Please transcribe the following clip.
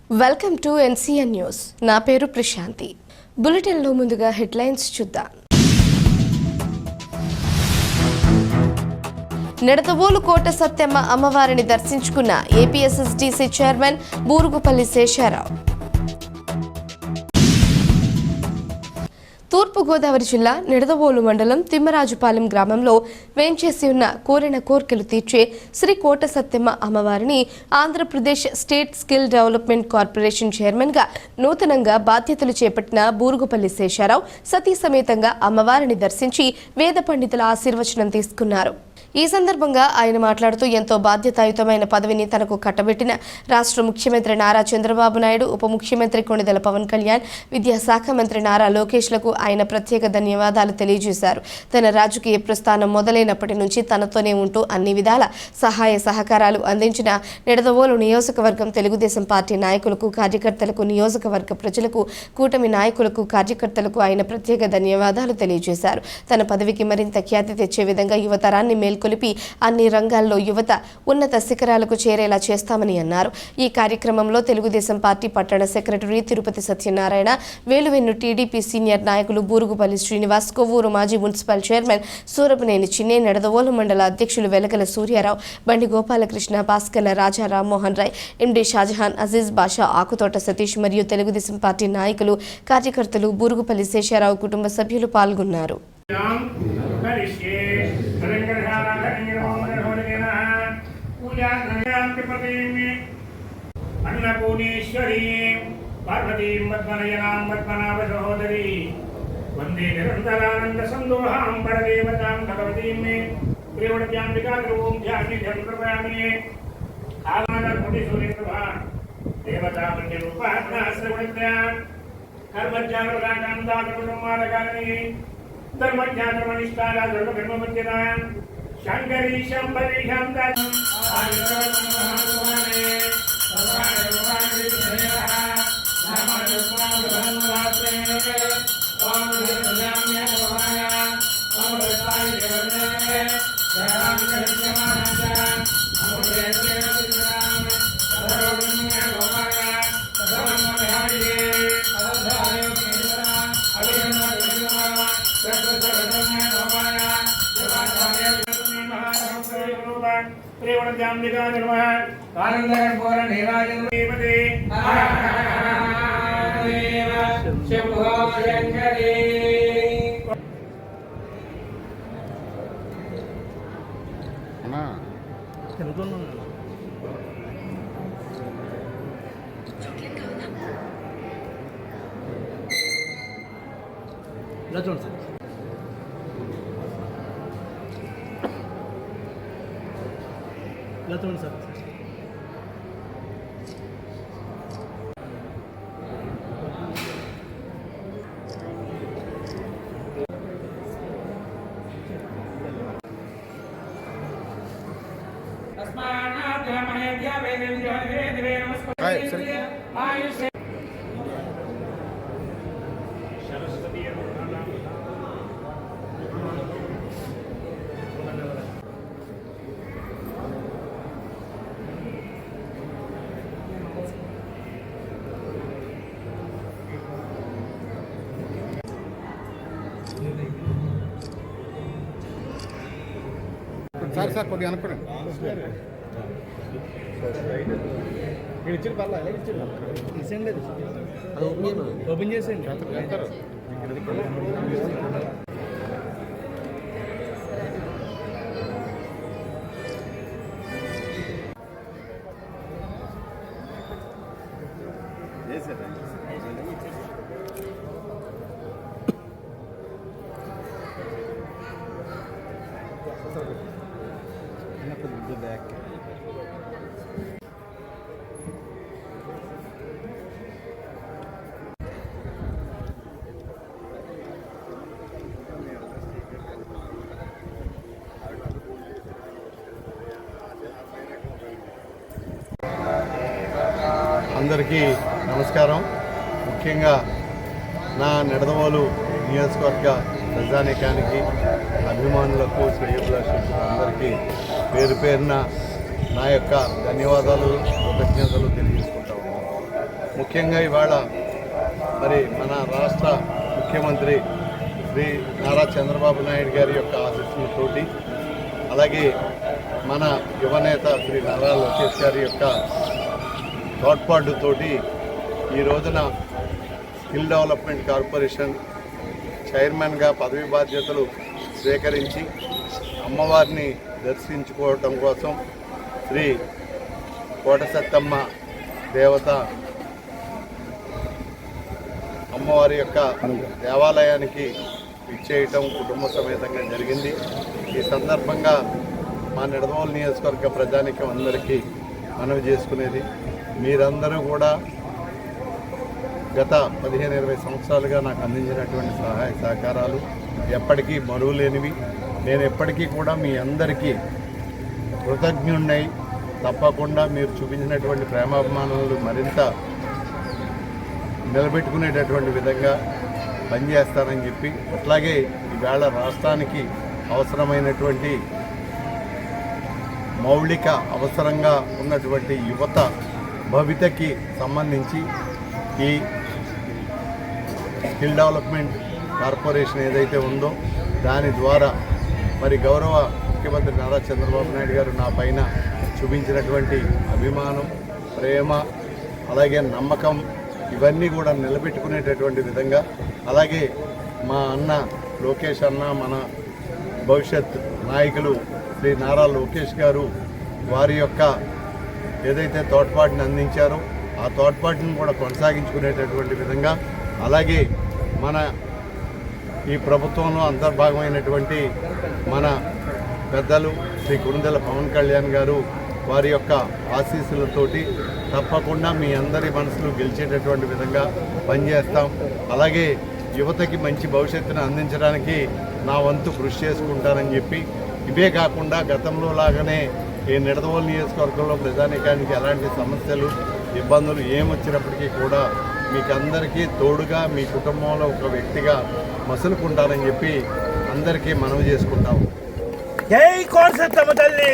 Welcome to NCN news. నా పేరు ప్రశాంతి. బులెటిన్లో ముందుగా హెడ్లైన్స్ చూద్దాం. నిడదవోలు కోట సత్యమ్మ అమ్మవారిని దర్శించుకున్న ఏపీఎస్ఎస్డీసీ చైర్మన్ బూరుగుపల్లి శేషారావు. తూర్పుగోదావరి జిల్లా నిడదవోలు మండలం తిమ్మరాజుపాలెం గ్రామంలో వేంచేసి ఉన్న కోరిన కోర్కెలు తీర్చే శ్రీ కోట సత్యమ్మ అమ్మవారిని Andhra Pradesh state skill development corporation చైర్మన్గా నూతనంగా బాధ్యతలు చేపట్టిన బూరుగుపల్లి శేషారావు సతీ సమేతంగా అమ్మవారిని దర్శించి వేద పండితుల ఆశీర్వచనం తీసుకున్నారు. ఈ సందర్భంగా ఆయన మాట్లాడుతూ ఎంతో బాధ్యతాయుతమైన పదవిని తనకు కట్టబెట్టిన రాష్ట్ర ముఖ్యమంత్రి నారా చంద్రబాబు నాయుడు, ఉప ముఖ్యమంత్రి కొణిదెల పవన్ కళ్యాణ్, విద్యాశాఖ మంత్రి నారా లోకేష్లకు ఆయన ప్రత్యేక ధన్యవాదాలు తెలియజేశారు. తన రాజకీయ ప్రస్థానం మొదలైనప్పటి నుంచి తనతోనే ఉంటూ అన్ని విధాల సహాయ సహకారాలు అందించిన నిడదవోలు నియోజకవర్గం తెలుగుదేశం పార్టీ నాయకులకు, కార్యకర్తలకు, నియోజకవర్గ ప్రజలకు, కూటమి నాయకులకు, కార్యకర్తలకు ఆయన ప్రత్యేక ధన్యవాదాలు తెలియజేశారు. తన పదవికి మరింత ఖ్యాతి తెచ్చే విధంగా యువతరాన్ని మేల్కొలిపి అన్ని రంగాల్లో యువత ఉన్నత శిఖరాలకు చేరేలా చేస్తామని అన్నారు. ఈ కార్యక్రమంలో తెలుగుదేశం పార్టీ పట్టణ secretary Tirupati Satyanarayana, Veluvennu TDP senior నాయకులు బూరుగుపల్లి శ్రీనివాస్, కొవ్వూరు మాజీ మున్సిపల్ చైర్మన్ సూరపనేని చిన్నే, నిడదవోలు మండల అధ్యక్షులు వెలగల సూర్యారావు, బండి గోపాలకృష్ణ, భాస్కర్ల రాజా, రామ్మోహన్ రాయ్, ఎండి షాజహాన్, అజీజ్ బాషా, ఆకుతోట సతీష్ మరియు తెలుగుదేశం పార్టీ నాయకులు, కార్యకర్తలు, బూరుగుపల్లి శేషారావు కుటుంబ సభ్యులు పాల్గొన్నారు. अन्नपूर्णेश्वरी पार्वती मद्मनयनां मद्मनाभसहोदरी वन्दे निरन्तरानन्द सन्दोहां परदेवतां भगवतीं मे प्रियवत्याम्बिका ध्रुवोऽध्यामि धर्मप्रभामि आमानकोटिसूर्यप्रभा देवतामन्यरूपात्माश्रवणत्या कर्मज्ञानप्रदानां दातकुटुम्बालकारिणी धर्मज्ञानमनिष्ठाया धर्मकर्ममध्यना शङ्करी शम्भरी शम्दाम् प्रेमजाम्बिका निर्मः आनंदगणपूर्ण निराजनदेवते देव शंभो शंकरे అన్నా తెలుగులో ఇలా చూడండి సార్. ఇలా చూడండి సార్. సార్ సార్ కొద్దిగా అనుకోండి. ఇచ్చిన పర్లేదు ఇచ్చేయండి, అది ఓపెన్ చేసేయండి. అందరికీ నమస్కారం. ముఖ్యంగా నా నిడదవోలు నియోజకవర్గ ప్రజానీకానికి, అభిమానులకు, శ్రేయోభిలాషులకు అందరికీ పేరు పేరున నా యొక్క ధన్యవాదాలు, కృతజ్ఞతలు తెలియజేసుకుంటా ఉన్నాను. ముఖ్యంగా ఇవాళ మరి మన రాష్ట్ర ముఖ్యమంత్రి శ్రీ నారా చంద్రబాబు నాయుడు గారి యొక్క ఆశీస్సులతోటి అలాగే మన యువనేత శ్రీ నారా లోకేష్ గారి యొక్క తోడ్పాటుతోటి ఈ రోజున స్కిల్ డెవలప్మెంట్ కార్పొరేషన్ చైర్మన్గా పదవి బాధ్యతలు స్వీకరించి అమ్మవారిని దర్శించుకోవటం కోసం శ్రీ కోట సత్తమ్మ దేవత అమ్మవారి యొక్క దేవాలయానికి ఇచ్చేయటం కుటుంబ సమేతంగా జరిగింది. ఈ సందర్భంగా మా నిడదవోలు నియోజకవర్గ ప్రజానికం అందరికీ మనవి చేసుకునేది, మీరందరూ కూడా గత 15-20 సంవత్సరాలుగా నాకు అందించినటువంటి సహాయ సహకారాలు ఎప్పటికీ మరువలేనివి. నేను ఎప్పటికీ కూడా మీ అందరికీ కృతజ్ఞున్నై తప్పకుండా మీరు చూపించినటువంటి ప్రేమాభిమానాలు మరింత నిలబెట్టుకునేటటువంటి విధంగా పనిచేస్తానని చెప్పి, అట్లాగే ఈవేళ రాష్ట్రానికి అవసరమైనటువంటి మౌలిక అవసరంగా ఉన్నటువంటి యువత భవితకి సంబంధించి ఈ స్కిల్ డెవలప్మెంట్ కార్పొరేషన్ ఏదైతే ఉందో దాని ద్వారా మరి గౌరవ ముఖ్యమంత్రి నారా చంద్రబాబు నాయుడు గారు నా పైన చూపించినటువంటి అభిమానం, ప్రేమ, అలాగే నమ్మకం ఇవన్నీ కూడా నిలబెట్టుకునేటటువంటి విధంగా, అలాగే మా అన్న లోకేష్ అన్న, మన భవిష్యత్ నాయకులు శ్రీ నారా లోకేష్ గారు వారి యొక్క ఏదైతే తోడ్పాటుని అందించారో ఆ తోడ్పాటును కూడా కొనసాగించుకునేటటువంటి విధంగా, అలాగే మన ఈ ప్రభుత్వంలో అంతర్భాగమైనటువంటి మన పెద్దలు శ్రీ కురుందెల పవన్ కళ్యాణ్ గారు వారి యొక్క ఆశీస్సులతోటి తప్పకుండా మీ అందరి మనసులు గెలిచేటటువంటి విధంగా పనిచేస్తాం. అలాగే యువతకి మంచి భవిష్యత్తును అందించడానికి నా వంతు కృషి చేసుకుంటానని చెప్పి, ఇవే కాకుండా గతంలో లాగానే ఈ నిడదవోలు నియోజకవర్గంలో ప్రజానీకానికి ఎలాంటి సమస్యలు ఇబ్బందులు ఏమొచ్చినప్పటికీ కూడా మీకు అందరికీ తోడుగా మీ కుటుంబంలో ఒక వ్యక్తిగా మసులుకుంటానని చెప్పి అందరికీ మనవి చేసుకుంటాము. జై కోట సత్తమ్మ తల్లి.